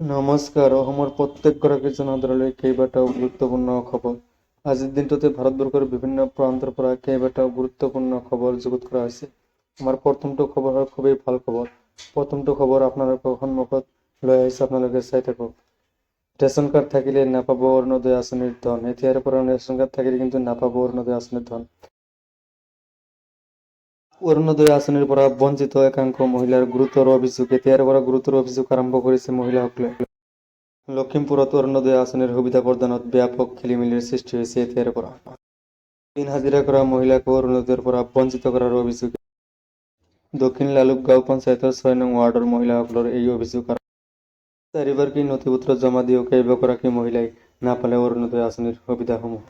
নমস্কাৰ। অসমৰ প্ৰত্যেকগৰাকী জনসাধাৰণলৈ কেইবাটাও গুৰুত্বপূৰ্ণ খবৰ। আজিৰ দিনটোতে ভাৰতবৰ্ষৰ বিভিন্ন প্ৰান্তৰ পৰা কেইবাটাও গুৰুত্বপূৰ্ণ খবৰ যুগুত কৰা হৈছে। আমাৰ প্ৰথমটো খবৰ হ'ল খুবেই ভাল খবৰ। প্ৰথমটো খবৰ আপোনালোকৰ সন্মুখত লৈ আহিছে, আপোনালোকে চাই থাকক। ৰেচন কাৰ্ড থাকিলে নাপাব অৰুণোদয় আঁচনিৰ ধন। এতিয়াৰ পৰা ৰেচন কাৰ্ড থাকিলে কিন্তু নাপাব অৰুণোদয় আঁচনিৰ ধন। অৰুণোদয় আঁচনিৰ পৰা বঞ্চিত একাংশ মহিলাৰ গুৰুতৰ অভিযোগ। এতিয়াৰ পৰা গুৰুতৰ অভিযোগ আৰম্ভ কৰিছে মহিলাসকলে। লখিমপুৰত অৰুণোদয় আঁচনিৰ সুবিধা প্ৰদানত ব্যাপক খেলিমেলিৰ সৃষ্টি হৈছে এতিয়াৰ পৰা। দিন হাজিৰা কৰা মহিলাক অৰুণোদয়ৰ পৰা বঞ্চিত কৰাৰ অভিযোগ। দক্ষিণ লালুকগাঁও পঞ্চায়তৰ ৬ নং ৱাৰ্ডৰ মহিলাসকলৰ এই অভিযোগ। চাৰিবাৰ কি নথিপত্ৰ জমা দিও কেইবাগৰাকী মহিলাই নাপালে অৰুণোদয় আঁচনিৰ সুবিধাসমূহ।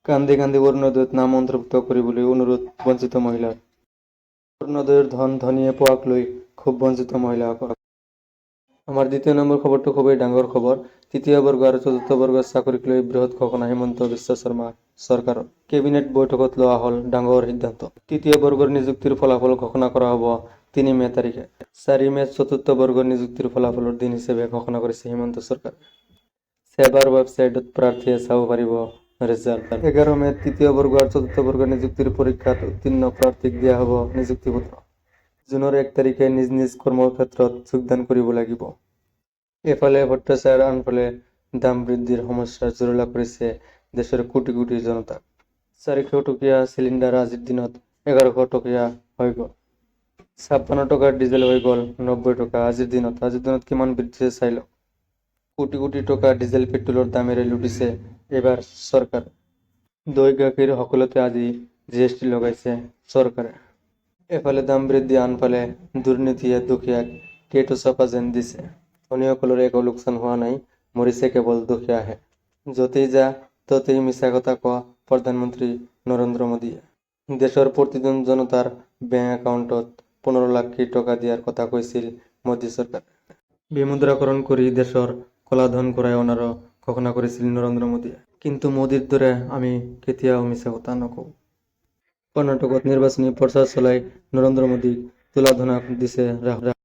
কান্দি কান্দি অৰুণোদয়ত নাম অন্তৰ্ভুক্ত কৰিবলৈ অনুৰোধ বঞ্চিত মহিলাৰ। অৰুণোদয়ৰ ধন ধনীয়ে পোৱাক লৈ খুব বঞ্চিত মহিলাসকল। আমাৰ দ্বিতীয় নম্বৰ খবৰটো খুবেই ডাঙৰ খবৰ। তৃতীয় বৰ্গ আৰু চতুৰ্থ বৰ্গৰ চাকৰিক লৈ বৃহৎ ঘোষণা হিমন্ত বিশ্ব শৰ্মা চৰকাৰৰ। কেবিনেট বৈঠকত লোৱা হ'ল ডাঙৰ সিদ্ধান্ত। তৃতীয় বৰ্গৰ নিযুক্তিৰ ফলাফল ঘোষণা কৰা হ'ব ৩ মে তাৰিখে। ৪ মে'ত চতুৰ্থ বৰ্গৰ নিযুক্তিৰ ফলাফলৰ দিন হিচাপে ঘোষণা কৰিছে হিমন্ত চৰকাৰে। ছেবাৰ ৱেবছাইটত প্ৰাৰ্থীয়ে চাব পাৰিব ৰিজাল্ট। 11 মে'ত তৃতীয় বৰ্গ আৰু চতুৰ্থ বৰ্গৰ নিযুক্তিৰ পৰীক্ষাত উত্তীৰ্ণ প্ৰাৰ্থীক দিয়া হ'ব নিযুক্তি পত্ৰ। জুনৰ 1 তাৰিখে নিজ নিজ কৰ্মক্ষেত্ৰত যোগদান কৰিব লাগিব। এফালে ভট্টাচাৰ, আনফালে দাম বৃদ্ধিৰ সমস্যাৰ জুৰুলা কৰিছে দেশৰ কোটি কোটি জনতাক। 400 টকীয়া চিলিণ্ডাৰ আজিৰ দিনত 1100 টকীয়া হৈ গ'ল। 56 টকাৰ ডিজেল হৈ গ'ল 90 টকা আজিৰ দিনত কিমান বৃদ্ধি চাই লওক। কোটি কোটি টকা ডিজেল পেট্ৰলৰ দামেৰে লুটিছে এইবাৰ চৰকাৰ। দৈ গাখীৰ সকলোতে আজি GST লগাইছে চৰকাৰে। এফালে দাম বৃদ্ধি, আনফালে দুৰ্নীতিয়ে দুখীয়াক টেটু চপা যেন দিছে। ধনীসকলৰ একো লোকচান হোৱা নাই, মৰিছে কেৱল দুখীয়াহে। য'তেই যা ততেই মিছা কথা কোৱা প্ৰধানমন্ত্ৰী নৰেন্দ্ৰ মোদীয়ে। দেশৰ প্ৰতিজন জনতাৰ বেংক একাউণ্টত 15 লাখ টকা দিয়াৰ কথা কৈছিল মোদী চৰকাৰে। বিমুদ্ৰাকৰণ কৰি দেশৰ কলাধন ঘূৰাই অনাৰো ঘোষণা কৰিছিল নৰেন্দ্ৰ মোদীয়ে। কিন্তু মোদীৰ দৰে আমি কেতিয়াও মিছা কথা নকওঁ। কৰ্ণাটকত নিৰ্বাচনী প্ৰচাৰ চলাই নৰেন্দ্ৰ মোদীক তুলা ধনা দিছে ৰাহুল।